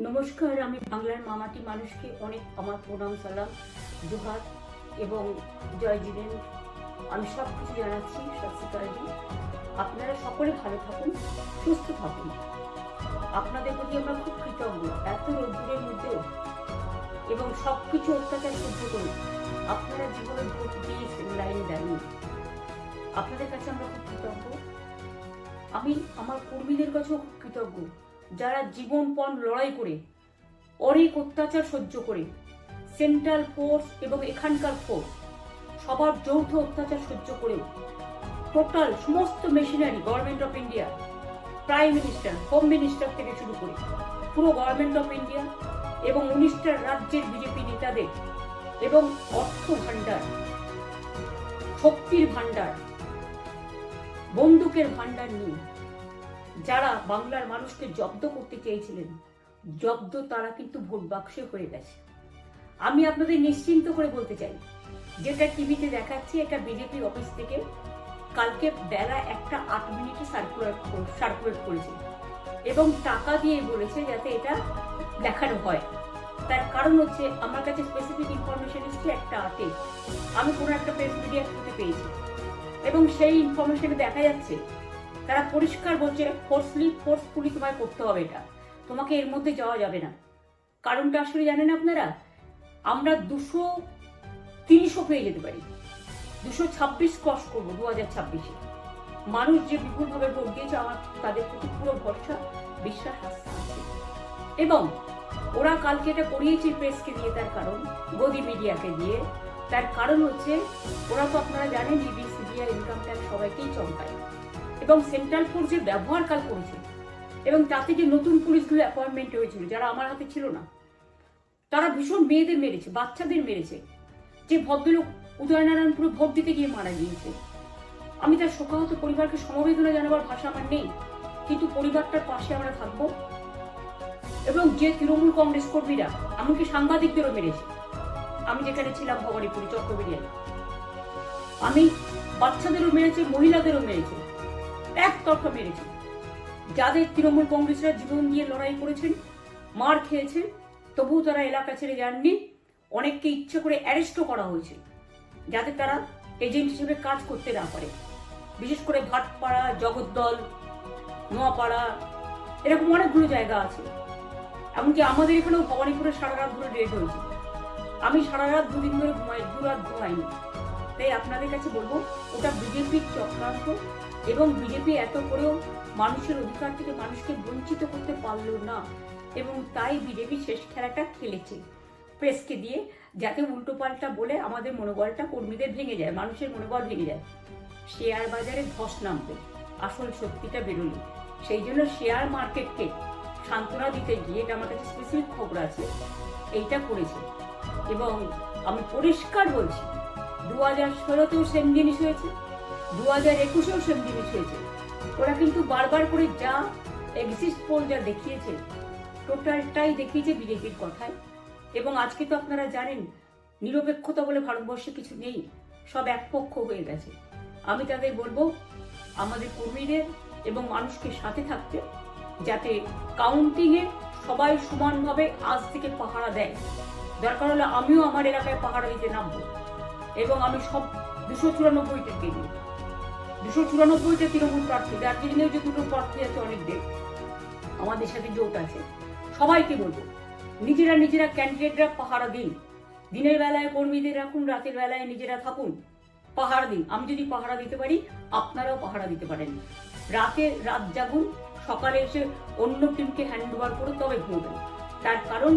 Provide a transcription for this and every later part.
নমস্কার, আমি বাংলার মামাটি মানুষকে অনেক আমার প্রণাম, সালাম, জোহার এবং জয় জিনেন। আমি সব কিছু জানাচ্ছি। সত শ্রী অকাল জি। আপনারা সকলে ভালো থাকুন, সুস্থ থাকুন। আপনাদের প্রতি আমরা খুব কৃতজ্ঞ। এত রোদ্দুরের মধ্যেও এবং সবকিছু অত্যাচার সহ্য করুন আপনারা জীবনে ভোট দিয়েছেন লাইনে দাঁড়িয়ে। আপনাদের কাছে আমরা খুব কৃতজ্ঞ। আমি আমার কর্মীদের কাছেও খুব কৃতজ্ঞ, যারা জীবনপণ লড়াই করে অনেক অত্যাচার সহ্য করে সেন্ট্রাল ফোর্স এবং এখানকার ফোর্স সবার যৌথ অত্যাচার সহ্য করেও টোটাল সমস্ত machinery government of India, prime minister, home minister থেকে শুরু করে পুরো গভর্নমেন্ট অফ ইন্ডিয়া এবং 19টা রাজ্যের বিজেপি নেতাদের এবং অর্থ ভান্ডার, শক্তির ভান্ডার, বন্দুকের ভান্ডার নিয়ে যারা বাংলার মানুষকে জব্দ করতে চেয়েছিলেন, জব্দ তারা কিন্তু ভোট বাক্সে হয়ে গেছে। আমি আপনাদের নিশ্চিন্ত করে বলতে চাই, যেটা টিভিতে দেখাচ্ছি এটা বিজেপি অফিস থেকে কালকে বেলা 1:08 সার্কুলেট করেছে এবং টাকা দিয়ে বলেছে যাতে এটা দেখানো হয়। তার কারণ হচ্ছে আমার কাছে স্পেসিফিক ইনফরমেশন এসেছে 1:08 আমি কোনো একটা প্রেস মিডিয়া খুঁজে পেয়েছি এবং সেই ইনফরমেশনে দেখা যাচ্ছে তারা পরিষ্কার বলছে ফোর্সফুলি তোমায় করতে হবে, এটা তোমাকে এর মধ্যে যাওয়া যাবে না। কারণটা আসলে জানেন আপনারা, আমরা 230ও পেয়ে যেতে পারি, 226 ক্রস করবো 2026-এ। মানুষ যে বিপুলভাবে ভোট দিয়েছে, আমার তাদের প্রতি পুরো ভরসা, বিশ্বাস, আস্থা আছে। এবং ওরা কালকে এটা করিয়েছে প্রেসকে দিয়ে, তার কারণ গদি মিডিয়াকে দিয়ে, তার কারণ হচ্ছে ওরা তো আপনারা জানেন ইডি, সিবিআই, ইনকাম ট্যাক্স সবাইকেই চমকায় এবং সেন্ট্রাল ফোর্সের ব্যবহার কাল করেছে এবং তাতে যে নতুন পুলিশগুলো অ্যাপয়েন্টমেন্ট হয়েছিল যারা আমার হাতে ছিল না, তারা ভীষণ মেয়েদের মেরেছে, বাচ্চাদের মেরেছে। যে ভদ্রলোক উদয়নারায়ণপুরে ভোট দিতে গিয়ে মারা গিয়েছে, আমি তার শোকাহত পরিবারকে সমবেদনা জানাবার ভাষা আমার নেই, কিন্তু পরিবারটার পাশে আমরা থাকবো। এবং যে তৃণমূল কংগ্রেস কর্মীরা এমনকি সাংবাদিকদেরও মেরেছে, আমি যেখানে ছিলাম ভবানীপুরে চক্রবেড়িয়ায়, আমি বাচ্চাদেরও মেরেছে, মহিলাদেরও মেরেছে, একতরফা মেরেছে। যাদের তৃণমূল কংগ্রেসরা জীবন দিয়ে লড়াই করেছেন, মার খেয়েছে, তবুও তারা এলাকা ছেড়ে যাননি। অনেককে ইচ্ছে করে অ্যারেস্টও করা হয়েছে যাতে তারা এজেন্ট হিসেবে কাজ করতে না পারে। বিশেষ করে ভাটপাড়া, জগদ্দল, নোয়াপাড়া, এরকম অনেকগুলো জায়গা আছে। এমনকি আমাদের এখানেও ভবানীপুরে সারা রাত ধরে রেড হয়েছে। আমি সারা রাত 2 দিন ধরে দুরাত ঘুমাইনি। তাই আপনাদের কাছে বলবো, ওটা বিজেপির চক্রান্ত এবং বিজেপি এত করেও মানুষের অধিকার থেকে মানুষকে বঞ্চিত করতে পারলো না এবং তাই বিজেপি শেষ খেলাটা খেলেছে প্রেসকে দিয়ে, যাতে উল্টো পাল্টা বলে আমাদের মনোবলটা কর্মীদের ভেঙে যায়, মানুষের মনোবল ভেঙে যায়। শেয়ার বাজারে ধস নামবে আসল সত্যিটা বেরোলে। সেই জন্য শেয়ার মার্কেটকে সান্ত্বনা দিতে গিয়ে, এটা আমার কাছে স্পেসিফিক খবর আছে, এইটা করেছে। এবং আমি পরিষ্কার বলছি, 2016তেও সেম জিনিস হয়েছে, 2021এও সেম জিনিস হয়েছে। ওরা কিন্তু বারবার করে যা এক্সিস্ট পোল যা দেখিয়েছে, টোটালটাই দেখিয়েছে বিজেপির কথায়। এবং আজকে তো আপনারা জানেন নিরপেক্ষতা বলে ভারতবর্ষে কিছু নেই, সব একপক্ষ হয়ে গেছে। আমি তাদের বলবো আমাদের কর্মীদের এবং মানুষকে সাথে থাকতে, যাতে কাউন্টিংয়ে সবাই সমানভাবে আজ থেকে পাহারা দেয়। দরকার হলে আমিও আমার এলাকায় পাহারা দিতে নামবো এবং আমি সব 294টা দিই, 294টা তৃণমূল প্রার্থী, দার্জিলিংয়েও যে 2টো প্রার্থী আছে অনেকদের আমাদের সাথে জোট আছে, সবাইকে বলবো নিজেরা ক্যান্ডিডেটরা পাহারা দিন। দিনের বেলায় কর্মীদের রাখুন, রাতের বেলায় নিজেরা থাকুন, পাহারা দিন। আমি যদি পাহারা দিতে পারি, আপনারাও পাহারা দিতে পারেন। রাত জাগুন, সকালে এসে অন্য টিমকে হ্যান্ড ওভার করে তবে ঘুমবেন। তার কারণ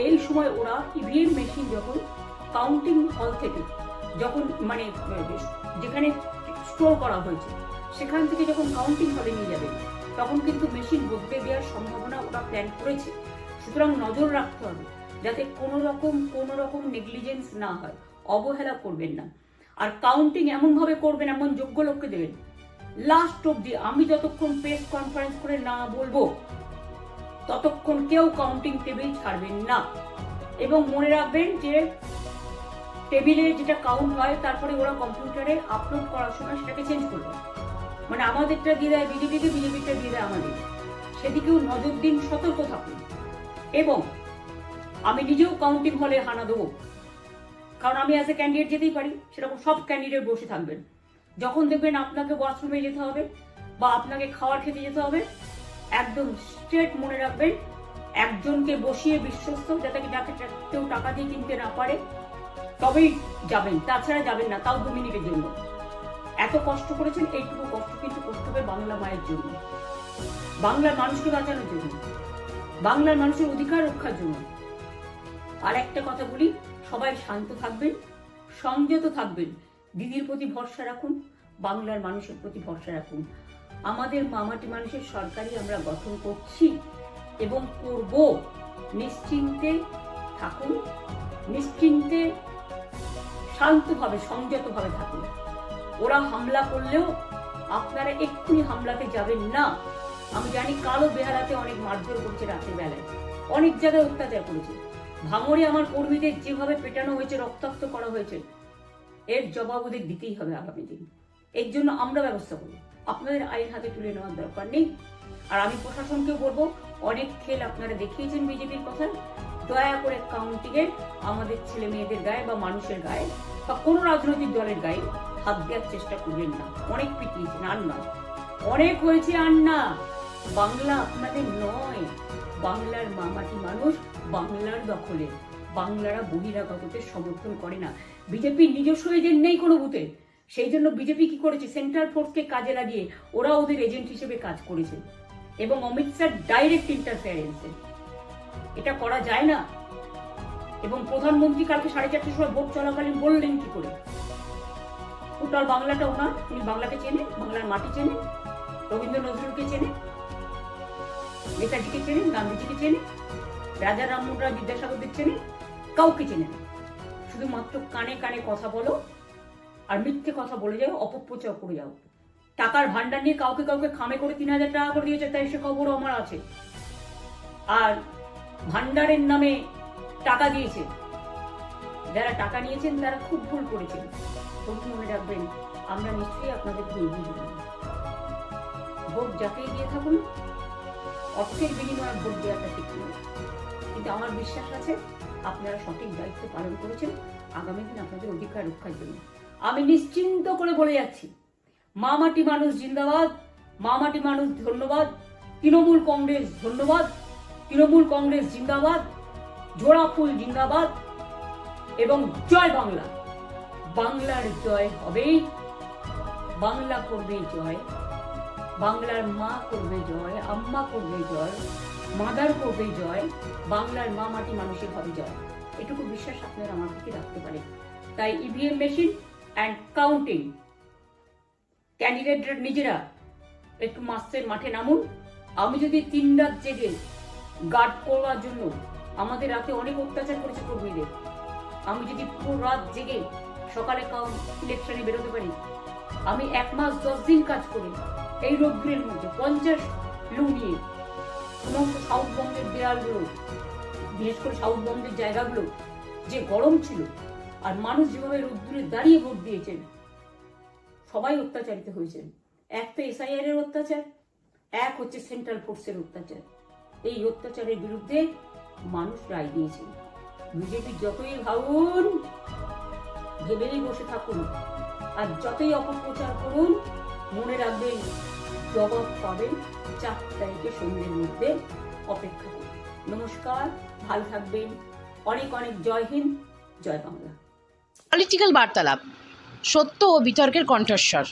এই সময় ওরা ইভিএম মেশিন যখন কাউন্টিং হল থেকে, যখন মানে যেখানে স্টোর করা হয়েছে সেখান থেকে যখন কাউন্টিং হলে নিয়ে যাবে, তখন কিন্তু মেশিন বদলে দেওয়ার সম্ভাবনা ওরা প্ল্যান করেছে। সুতরাং নজর রাখতে হবে যাতে কোনো রকম নেগলিজেন্স না হয়, অবহেলা করবেন না। আর কাউন্টিং এমন ভাবে করবেন, এমন যোগ্য লোককে দেবেন লাস্ট অব্দি। আমি যতক্ষণ প্রেস কনফারেন্স করে না বলবো ততক্ষণ কেউ কাউন্টিং টেবিল ছাড়বেন না। এবং মনে রাখবেন যে টেবিলে যেটা কাউন্ট হয় তারপরে ওরা কম্পিউটারে আপলোড করার সময় সেটাকে চেঞ্জ করবে, মানে আমাদেরটা দিয়ে দেয় বিজেপিকে, বিজেপিটা দিয়ে দেয় আমাদের। সেদিকেও নজর দিন, সতর্ক থাকুন। এবং আমি নিজেও কাউন্টিং হলে হানা দেবো, কারণ আমি অ্যাজ এ ক্যান্ডিডেট যেতেই পারি, সেরকম সব ক্যান্ডিডেট বসে থাকবেন। যখন দেখবেন আপনাকে ওয়াশরুমে যেতে হবে বা আপনাকে খাবার খেতে যেতে হবে, একদম স্ট্রেট মনে রাখবেন, একজনকে বসিয়ে বিশ্বস্ত, যাতে যাকে কেউ টাকা দিয়ে কিনতে না পারে, তবেই যাবেন, তাছাড়া যাবেন না, তাও 2 মিনিটের জন্য। এত কষ্ট করেছেন, এইটুকু কষ্ট কিন্তু করতে হবে বাংলা মায়ের জন্য, বাংলার মানুষকে বাঁচানোর জন্য, বাংলার মানুষের অধিকার রক্ষার জন্য। আর একটা কথা বলি, সবাই শান্ত থাকবেন, সংযত থাকবেন, দিদির প্রতি ভরসা রাখুন, বাংলার মানুষের প্রতি ভরসা রাখুন। আমাদের মামাটি মানুষের সরকারই আমরা গঠন করছি এবং করব। নিশ্চিন্তে থাকুন, নিশ্চিন্তে শান্তভাবে সংযতভাবে থাকুন। ওরা হামলা করলেও আপনারা এক্ষুনি হামলাতে যাবেন না। আমি জানি কালো বেহালাতে অনেক মারধর করছে, রাতের বেলায় অনেক জায়গায় অত্যাচার করেছে। ভাঙড়ে আমার কর্মীদের যেভাবে পেটানো হয়েছে, রক্তাক্ত করা হয়েছে, এর জবাব ওদের দিতেই হবে আগামী দিন। এর জন্য আমরা ব্যবস্থা করব, আপনাদের আইন হাতে তুলে নেওয়ার দরকার নেই। আর আমি প্রশাসনকেও বলবো, অনেক খেল আপনারা দেখিয়েছেন বিজেপির কথা, দয়া করে কাউন্টিংয়ে আমাদের ছেলে মেয়েদের গায়ে বা মানুষের গায়ে বা কোনো রাজনৈতিক দলের গায়ে হাত দেওয়ার চেষ্টা করবেন না। অনেক পিটিয়েছেন, আর নয়, অনেক হয়েছে, আর না। বাংলা আপনাদের নয়, বাংলার মামাটি মানুষ বাংলার দখলে। বাংলারা বহিরাগতকে সমর্থন করে না। বিজেপির নিজস্ব এজেন্ট নেই কোনো বুথে, সেই জন্য বিজেপি কি করেছে, সেন্ট্রাল ফোর্সকে কাজে লাগিয়ে ওরা ওদের এজেন্ট হিসেবে কাজ করেছে, এবং অমিত শাহ ডাইরেক্ট ইন্টারফেয়ারেন্সে। এটা করা যায় না। এবং প্রধানমন্ত্রী কালকে 4:30টার সময় ভোট চলাকালীন বললেন কি করে, টোটাল বাংলাটা ওনার, উনি বাংলাকে চেনে, বাংলার মাটি চেনে, রবীন্দ্র নজরুলকে চেনে, নেতাজিকে চেনে, গান্ধীজিকে চেনে, রাজা রামমোহন রায়, বিদ্যাসাগরদের চেনে, কাউকে চেনে না। শুধুমাত্র কানে কানে কথা বলো আর মিথ্যে কথা বলে যাও, অপপ্রচার করে যাও। টাকার ভান্ডার নিয়ে কাউকে কাউকে খামে করে 3,000 টাকা করে দিয়েছে, তাই সে খবরও আমার আছে। আর ভান্ডারের নামে টাকা দিয়েছে, যারা টাকা নিয়েছেন তারা খুব ভুল করেছেন। তবু মনে রাখবেন, আমরা নিশ্চয়ই আপনাদের ভুল বুঝব। ভোট যাকেই দিয়ে থাকুন, অর্থের বিনিময়ে ভোট দেওয়াটা ঠিক নয়, কিন্তু আমার বিশ্বাস আছে আপনারা সঠিক দায়িত্ব পালন করেছেন আগামী দিন আপনাদের অধিকার রক্ষার জন্য। আমি নিশ্চিন্ত করে বলে যাচ্ছি, মামাটি মানুষ জিন্দাবাদ, মামাটি মানুষ ধন্যবাদ, তৃণমূল কংগ্রেস ধন্যবাদ, তৃণমূল কংগ্রেস জিন্দাবাদ, জোড়া ফুল জিন্দাবাদ, এবং জয় বাংলা। বাংলার জয় হবেই, বাংলা করবে জয়, বাংলার মা করবে জয়, আম্মা করবে জয়, মাদার করবে জয়, বাংলার মা মাটি মানুষের হবে জয়। এটুকু বিশ্বাস আপনারা আমার প্রতি রাখতে পারেন। তাই ইভিএম মেশিন অ্যান্ড কাউন্টিং, ক্যান্ডিডেটরা নিজেরা একটু মাঠে নামুন। আমি যদি 3 রাত জেগে গার্ড করার জন্য, আমাদের রাতে অনেক অত্যাচার করেছে কর্মীদের, আমি যদি পুরো রাত জেগে সকালে ইলেকশনে বেরোতে পারি, আমি 1 মাস 10 দিন কাজ করি এই রোদ্দুরের মধ্যে 50 লু নিয়ে সমস্ত সাউথবঙ্গের দেয়ালগুলো, বিশেষ করে সাউথবঙ্গের জায়গাগুলো যে গরম ছিল, আর মানুষ যেভাবে রোদ্দুরে দাঁড়িয়ে ভোট দিয়েছেন, সবাই অত্যাচারিত হয়েছেন। এক তো এসআইআর এর অত্যাচার, এক হচ্ছে সেন্ট্রাল ফোর্সের অত্যাচার। এই অত্যাচারের বিরুদ্ধে মানুষ রায় দিয়েছে। বিজেপি যতই ভাবুন, ভেবেই বসে থাকুন, আর যতই অপপ্রচার করুন, মনে রাখবেন জবাব পাবেন 4 তারিখে সন্ধ্যের মধ্যে। অপেক্ষা করুন। নমস্কার, ভালো থাকবেন, অনেক অনেক জয় হিন্দ, জয় বাংলা। পলিটিক্যাল বার্তালাপ, সত্য ও বিতর্কের কণ্ঠস্বর।